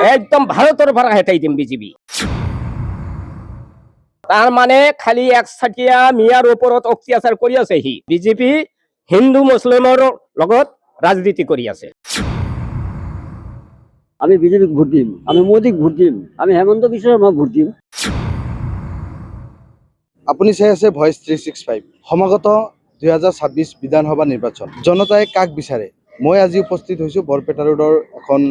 একদম ভাৰতেৰ ভাড়া হেঁটাই দিম বিজেপি। তাৰ মানে খালি একচাটিয়া মিয়াৰ ওপৰত অত্যাচাৰ কৰি আছে সি। বিজেপি হিন্দু মুছলিমৰ লগত ৰাজনীতি কৰি আছে। আমি বিজেপিক ভোট দিম, আমি মোদীক ভোট দিম, আমি হেমন্ত বিশ্ব শৰ্মাক ভোট দিম। আপুনি চাই আছে ভয়েস 365 সমাগত 2026 বিধানসভা নিৰ্বাচন। জনতাই কাক বিচাৰে? মই আজি উপস্থিত হৈছোঁ বৰপেটা ৰোডৰ এখন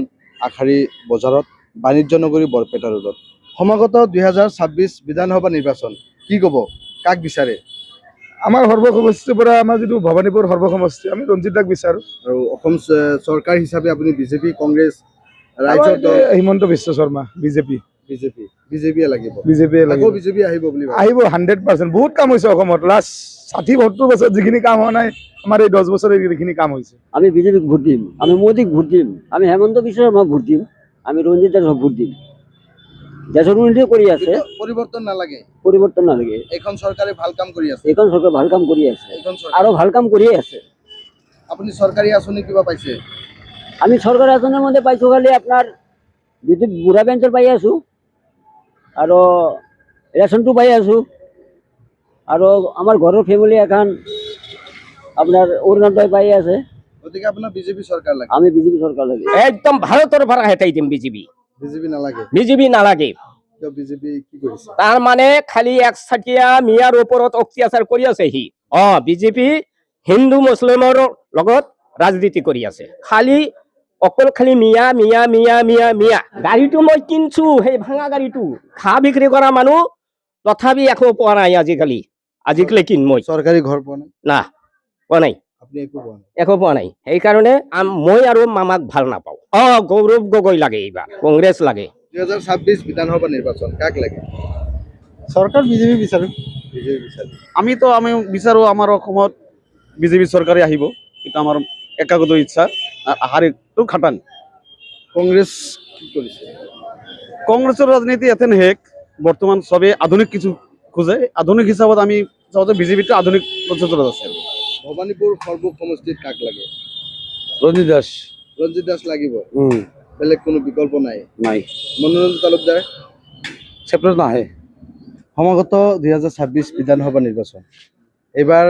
আখাৰী বজাৰত, বাণিজ্য নগৰী বৰপেটা ৰোডত। সমাগত 2026 বিধানসভা নিৰ্বাচন কি ক'ব? কাক বিচাৰে? আমাৰ সৰ্বসমষ্টিৰ পৰা আমাৰ যিটো ভৱানীপুৰ সৰ্বসমষ্টি আমি ৰঞ্জিত দাক বিচাৰোঁ। আৰু অসম চৰকাৰ হিচাপে আপুনি বিজেপি, কংগ্ৰেছ, ৰাইজৰ দল, হিমন্ত বিশ্ব শৰ্মা বিজেপি বিজেপিয়ে লাগিব। বিজেপিয়ে লাগিব। আকৌ বিজেপি আহিব বুলি ভাবে? আহিব 100%। বহুত কাম হৈছে অসমত। লাষ্ট 60-70 বছৰ যিখিনি কাম হোৱা নাই আমাৰ এই 10 বছৰত এইখিনি কাম হৈছে। আমি বিজেপিক ভোট দিম, আমি মোদীক ভোট দিম, আমি হেমন্ত বিশ্ব শৰ্মাক ভোট দিম, আমি ৰঞ্জিত দাসক ভোট দিম। দেশৰ উন্নতি কৰি আছে, পৰিৱৰ্তন নালাগে? পৰিৱৰ্তন নালাগে। এইখন চৰকাৰে ভাল কাম কৰি আছে। এইখন চৰকাৰে ভাল কাম কৰি আছে এইখন আৰু ভাল কাম কৰিয়ে আছে। আপুনি চৰকাৰী আঁচনি কিবা পাইছে? আমি চৰকাৰী আঁচনিৰ মধ্যে পাইছোঁ খালি আপোনাৰ বিদ্যুৎ বুঢ়া পেঞ্চন পাই আছোঁ আৰু ৰেচনটো পাই আছোঁ আৰু আমাৰ ঘৰৰ ফেমিলি এখন আপোনাৰ অৰুণোদয় পাই আছে। গতিকে আপোনাৰ বিজেপি চৰকাৰ লাগে? আমি বিজেপি চৰকাৰ লাগে। একদম ভারতের ভাড়া হেঁটাই দিম বিজেপি। বিজেপি নালাগে? বিজেপি নালাগে। কিয় বিজেপি কি কৰিছে? তাৰ মানে খালি একচাটিয়া মিয়াৰ ওপৰত অত্যাচাৰ কৰি আছে সি। বিজেপি হিন্দু মুছলিমৰ লগত ৰাজনীতি কৰি আছে। অকল খালি মিয়া মিয়া মিয়া মিয়া মিয়া। গাড়ীটো মই কিনছো, সেই ভাঙা গাড়ীটো ঘাঁহ বিক্ৰী কৰা মানুহ তথাপি একো পোৱা নাই আজিকালি কিন মই চৰকাৰী ঘৰ পোৱা নাই? না পোৱা নাই, আপুনি একো পোৱা নাই? একো পোৱা নাই। সেইকাৰণে মই আৰু মামাক ভাল নাপাওঁ। গৌৰৱ গগৈ লাগে, এইবাৰ কংগ্ৰেছ লাগে। 2026 বিধানসভা নিৰ্বাচন কাক লাগে? চৰকাৰ বিজেপি বিচাৰোঁ। বিজেপি বিচাৰে? আমি বিচাৰো আমাৰ অসমত বিজেপি চৰকাৰে আহিব। এটা আমাৰ একাগত ইচ্ছা আৰ আহাৰ একটু খাটান। কংগ্ৰেছ কি কৰিছে? কংগ্রেসের রাজনীতি এতেন হেক বর্তমান সবে আধুনিক কিছু খোঁজে। আধুনিক হিসাবত আমি চাওতে বিজেপিটা আধুনিক প্রচেষ্টা আছে। ভৱানীপুৰ সৰ্ব সমষ্টিত কাক লাগে? ৰঞ্জিত দাস। ৰঞ্জিত দাস লাগিব? বেলেগ কোনো বিকল্প নাই? নাই, মনোনয়ন তালুকদাৰ? সেপ্টেম্বৰ নাহে। সমাগত 2026 বিধানসভা নিৰ্বাচন, এইবাৰ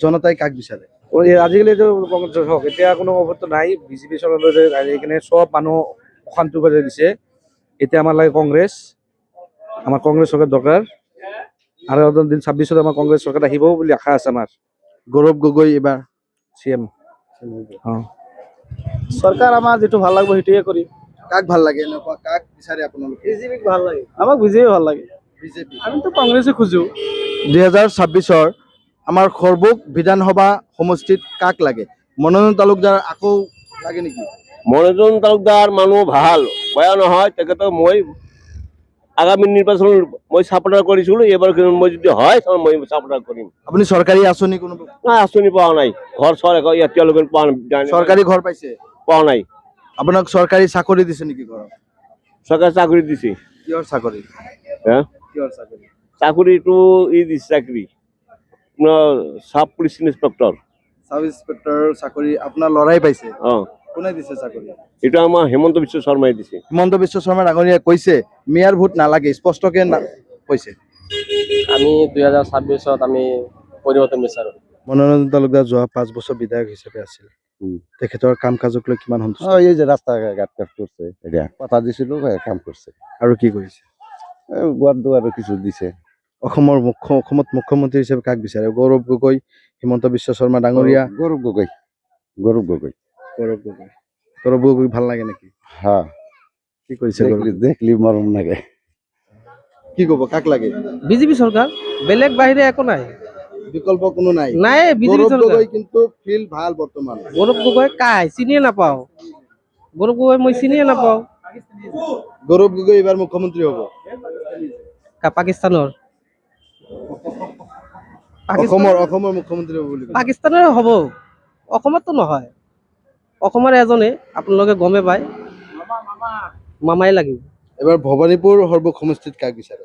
জনতাই কাক বিচাৰে? আজিকালি কংগ্ৰেছ হওক, এতিয়া কোনো অৱস্থা নাই। বিজেপি চৰকাৰে এইখিনি চব মানুহ অশান্তি কৰি দিছে। এতিয়া আমাৰ লাগে কংগ্ৰেছ, আমাৰ কংগ্ৰেছ চৰকাৰ দৰকাৰ আৰু 26 আমাৰ কংগ্ৰেছ চৰকাৰ আহিব বুলি আশা আছে আমাৰ। গৌৰৱ গগৈ এইবাৰ CM চৰকাৰ আমাৰ যিটো ভাল লাগিব সেইটোৱে কৰিম। কাক ভাল লাগে? এনেকুৱা কাক বিচাৰে আপোনালোকে? বিজেপিক ভাল লাগে, আমাক বিজেপি ভাল লাগে। বিজেপি? আমিতো কংগ্ৰেছে খোজো। 2026 আমাৰ সৰ্বক বিধানসভা সমষ্টিত কাক লাগে? মনোনয়ন তালুকদাৰ আকৌ লাগে নেকি? মনোনয়ন তালুকদাৰ মানুহ ভাল, বেয়া নহয়। তেখেতক মই আগামী নিৰ্বাচন মই সাপোৰ্ট কৰিছিলো, এবাৰ মই যদি হয় মই সাপোৰ্ট কৰিম। আপুনি চৰকাৰী আঁচনি কোনো নাই, আঁচনি পোৱা নাই। ঘৰ চৰ এতিয়ালৈকে চৰকাৰী ঘৰ পাইছে? পোৱা নাই। আপোনাক চৰকাৰী চাকৰি দিছে নেকি ঘৰত? চৰকাৰে চাকৰি দিছে। কিহৰ চাকৰি? কিহৰ চাকৰি? চাকৰিটো দিছে চাকৰি সাব পুলিচ ইন্সপেক্টৰ। সাব ইন্সপেক্টৰৰ চাকৰি আপোনাৰ ল'ৰাই পাইছে? কোনে দিছে চাকৰি? এটা আমাৰ হিমন্ত বিশ্ব শৰ্মাই দিছে। হিমন্ত বিশ্ব শৰ্মা ডাঙৰীয়াই কৈছে মেয়াৰ ভোট নালাগে, স্পষ্টকে কৈছে। আমি 2026 আমি পৰিৱৰ্তন বিচাৰো। মনোনয়ন তালুকদাৰ যোৱা 5 বছৰ বিধায়ক হিচাপে আছিল, তেখেতৰ কাম কাজক লৈ কিমান সন্তুষ্ট? এই যে ৰাস্তা ঘাট কৰছে, এটা কথা দিছিলো, কাম কৰছে। আৰু কি কৰিছে? গোয়াৰ দুয়াৰও কিছু দিছে। অসমত মুখ্যমন্ত্ৰী হিচাপে কাক বিচাৰে? গৌৰৱ গগৈ, হিমন্ত বিশ্ব শৰ্মা ডাঙৰীয়া? গৌৰৱ গগৈ। গৌৰৱ গগৈ ভাল লাগে নেকি? হ্যাঁ, কি কৰিছে? দেখলি মৰম লাগে। কি ক'ব, কাক লাগে? বিজেপি চৰকাৰ, বেলেগ বাহিৰে একো নাই, বিকল্প কোনো নাই? নাই বিজেপি গৌৰৱ চৰকাৰ। গগৈ কিন্তু ফিল ভাল বৰ্তমান। গৌৰৱ গগৈ কাই চিনিয়ে নাপাওঁ, গৌৰৱ গগৈ মই চিনিয়ে নাপাওঁ। গৌৰৱ গগৈ এইবাৰ মুখ্যমন্ত্ৰী হ'ব? পাকিস্তানৰ অসমৰ মুখ্যমন্ত্ৰী হ'ব বুলি পাকিস্তানৰ হ'ব, অসমতো নহয়। অসমৰ এজনে আপোনালোকে গমে পায়, মামাই লাগিব। এবাৰ ভৱানীপুৰ সৰ্ব সমষ্টিত কাক বিচাৰে?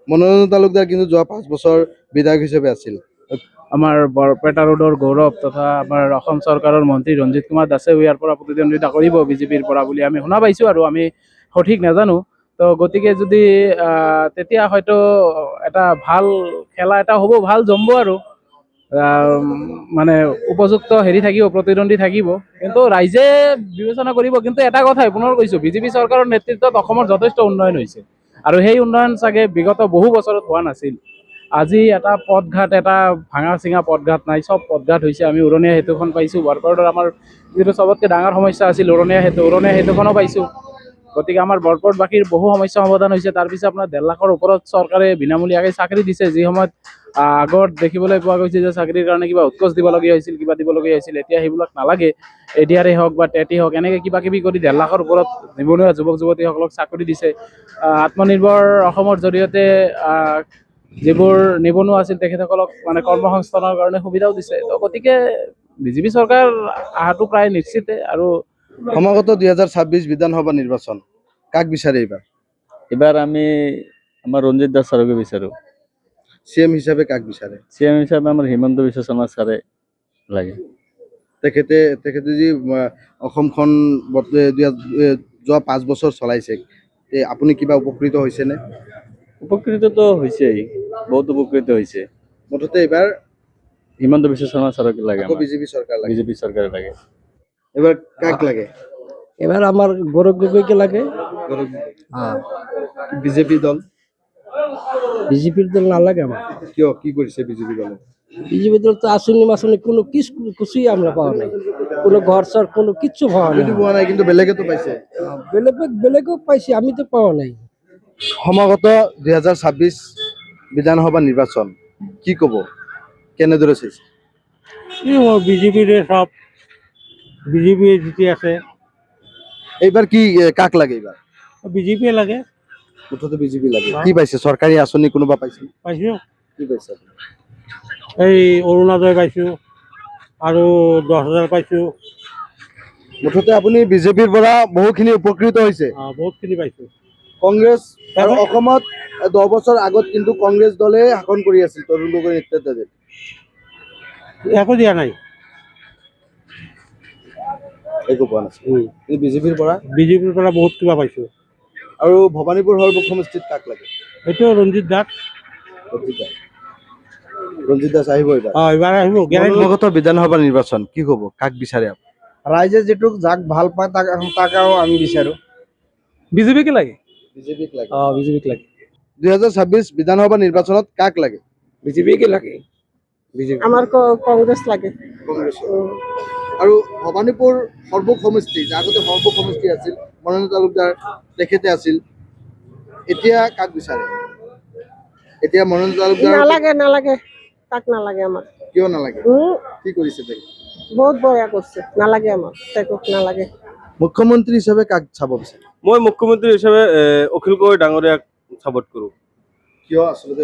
মনোনয়ন তালুকদাৰ কিন্তু যোৱা 5 বছৰ বিধায়ক হিচাপে আছিল। আমাৰ বৰপেটা ৰোডৰ গৌৰৱ তথা আমাৰ অসম চৰকাৰৰ মন্ত্ৰী ৰঞ্জিত কুমাৰ দাসে ইয়াৰ পৰা প্ৰতিদ্বন্দ্বিতা কৰিব বিজেপিৰ পৰা বুলি আমি শুনা পাইছোঁ আৰু আমি সঠিক নাজানো। তো গতিকে যদি তেতিয়া হয়তো এটা ভাল খেলা এটা হ'ব, ভাল জমব আৰু মানে উপযুক্ত হেৰি থাকিব, প্ৰতিদ্বন্দ্বী থাকিব। কিন্তু ৰাইজে বিবেচনা কৰিব। কিন্তু এটা কথাই পুনৰ কৈছোঁ, বিজেপি চৰকাৰৰ নেতৃত্বত অসমৰ যথেষ্ট উন্নয়ন হৈছে আৰু সেই উন্নয়ন চাগে বিগত বহু বছৰত হোৱা নাছিল। আজি এটা পথঘাট, এটা ভাঙা চিঙা পথঘাট নাই, চব পথঘাট হৈছে। আমি উৰণীয়া সেতুখন পাইছোঁ। বৰপেটাৰ আমাৰ যিটো চবতকৈ ডাঙৰ সমস্যা আছিল উৰণীয়া সেতুখনো পাইছোঁ। গতিকে আমাৰ বৰপেটাবাসীৰ বহু সমস্যা সমাধান হৈছে। তাৰপিছত আপোনাৰ 1.5 লাখৰ ওপৰত চৰকাৰে বিনামূলীয়াকৈ চাকৰি দিছে, যি সময়ত আগত দেখিবলৈ পোৱা গৈছে যে চাকৰিৰ কাৰণে কিবা উৎকোচ দিবলগীয়া হৈছিল, কিবা দিবলগীয়া হৈছিল। এতিয়া সেইবিলাক নালাগে। এডিআৰএ হওক বা টেটে হওক, এনেকৈ কিবা কিবি কৰি 1.5 লাখৰ ওপৰত নিবনুৱা যুৱক যুৱতীসকলক চাকৰি দিছে। আত্মনিৰ্ভৰ অসমৰ জৰিয়তে যিবোৰ নিবনুৱা আছিল তেখেতসকলক মানে কৰ্মসংস্থাপনৰ কাৰণে সুবিধাও দিছে। তো গতিকে বিজেপি চৰকাৰ অহাটো প্ৰায় নিশ্চিতে। আৰু সমাগত 2026 বিধানসভা নিৰ্বাচন কাক বিচাৰে এইবাৰ? এবাৰ আমি আমাৰ ৰঞ্জিত দাস ছাৰকে বিচাৰোঁ। CM হিচাপে কাক বিচাৰে? CM হিচাপে আমাৰ হিমন্ত বিশ্ব শৰ্মা ছাৰে লাগে। তেখেতে যি অসমখন যোৱা 5 বছৰ চলাইছে, আপুনি কিবা উপকৃত হৈছেনে? উপকৃততো হৈছেই, বহুত উপকৃত হৈছে। মুঠতে এইবাৰ হিমন্ত বিশ্ব শৰ্মা ছাৰকে লাগে, বিজেপি চৰকাৰ লাগে। বিজেপি চৰকাৰে লাগে। এবার কাক লাগে? এবার আমার গৌরব গগৈকে লাগে। বিজেপি দল বিজেপির দল না লাগে আমার। কিয়, কি কৰিছে বিজেপি দলে? বিজেপি দল তো আসনি মাসনি কোনো কিছুই আমরা পাওয়া নাই। কোনো ঘর সর কোনো কিচ্ছু পাওয়া নাই। কিন্তু পোৱা নাই, কিন্তু বেলেগে তো পাইছে। বেলেগও পাইছি, আমি তো পাওয়া নাই। সমাগত 2026 বিধানসভা নিৰ্বাচন কি ক'ব, কেনেদৰে চাইছে? বিজেপিৰ সব বিজেপি জিতে আছে, এইবাৰ কি কাক লাগে? এইবাৰ বিজেপি লাগে। মুঠতে বিজেপি লাগে। কি পাইছে? চৰকাৰী আঁচনি কোনোবা পাইছে? পাইছো, কি পাইছে? এই অৰুণোদয় পাইছো আৰু 10,000 পাইছো। মুঠতে আপুনি বিজেপিৰ পৰা বহুখিনি উপকৃত হৈছে। বহুতখিনি পাইছো। কংগ্ৰেছ আৰু অসমত 10 বছৰ আগত কিন্তু কংগ্ৰেছ দলে শাসন কৰি আছিল তৰুণ গগৈৰ নেতৃত্বত। একো দিয়া নাই। একো পোৱা নাছিল। কিন্তু বিজেপিৰ পৰা বহুত কিবা পাইছো। আৰু ভবানীপুৰ সৰ্বক সমষ্টিত কাক লাগে? এইটো ৰঞ্জিত দাস। ৰঞ্জিত দাস আহিব এইবাৰ? এইবাৰ আহিব। সমাগত বিধানসভা নিৰ্বাচন কি ক'ব, কাক বিচাৰে? ৰাইজে যিটো যাক ভাল পায় তাকেও আমি বিচাৰোঁ। বিজেপিকে লাগে। বিজেপিক লাগে। বিজেপিক লাগে। 2026 বিধানসভা নিৰ্বাচনত কাক লাগে? বিজেপিকে লাগে। আমাৰ কংগ্ৰেস লাগে। কংগ্ৰেছ। আৰু ভবানীপুৰ সৰ্বক সমষ্টি, আগতে সৰ্বক সমষ্টি আছিল, মনোনীত তালুকদাৰ তেখেতে আছিল, এতিয়া কাক বিচাৰে? এতিয়া মনোনীত তালুকদাৰ নালাগে তাক নালাগে আমাৰ। কিয় নালাগে? কি কৰিছে তেখেতে? বহুত বয়া কৰছে, নালাগে আমাৰ, তাকে নালাগে। মুখ্যমন্ত্ৰী হিচাপে কাক চাব বিচাৰে? মই মুখ্যমন্ত্ৰী হিচাপে অখিল গগৈ ডাঙৰীয়াক ছাপোৰ্ট কৰোঁ। কিয় আচলতে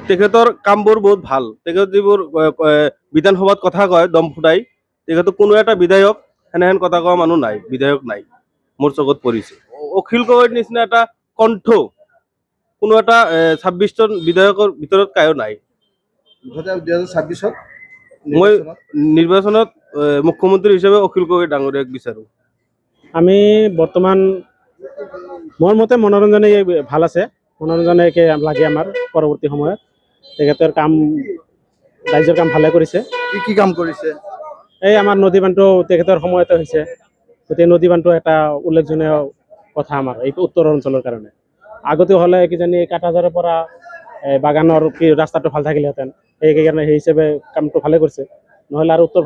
তেখেতৰ কামবোৰ বহুত ভাল। তেখেত যিবোৰ বিধানসভাত কথা কয় দম ফুটাই, তেখেতৰ কোনো এটা বিধায়ক সেনেহেন কথা কোৱা মানুহ নাই, বিধায়ক নাই মোৰ চকুত পৰিছে। অখিল গগৈৰ নিচিনা এটা কণ্ঠ কোনো এটা 26জন বিধায়কৰ ভিতৰত কায়ো নাই। 2026 মই নিৰ্বাচনত মুখ্যমন্ত্ৰী হিচাপে অখিল গগৈ ডাঙৰীয়াক বিচাৰোঁ। আমি বৰ্তমান মোৰ মতে মনোৰঞ্জনে ভাল আছে। মনোৰঞ্জনকে লাগে আমাৰ পৰৱৰ্তী সময়ত। তেখেতৰ কাম, ৰাইজৰ কাম ভালে কৰিছে। কি কাম কৰিছে? এই আমাৰ নদী বান্ধটো তেখেতৰ সময়তে হৈছে। গতিকে নদী বান্ধটো এটা উল্লেখজনীয় কথা আমাৰ এই উত্তৰ অঞ্চলৰ কাৰণে। আগতে হ'লে কিজানি কাটাজাৰৰ পৰা বাগানৰ ৰাস্তাটো ভাল থাকিলেহেঁতেন, সেইকাৰণে সেই হিচাপে কামটো ভালে কৰিছে। নহ'লে আৰু উত্তৰ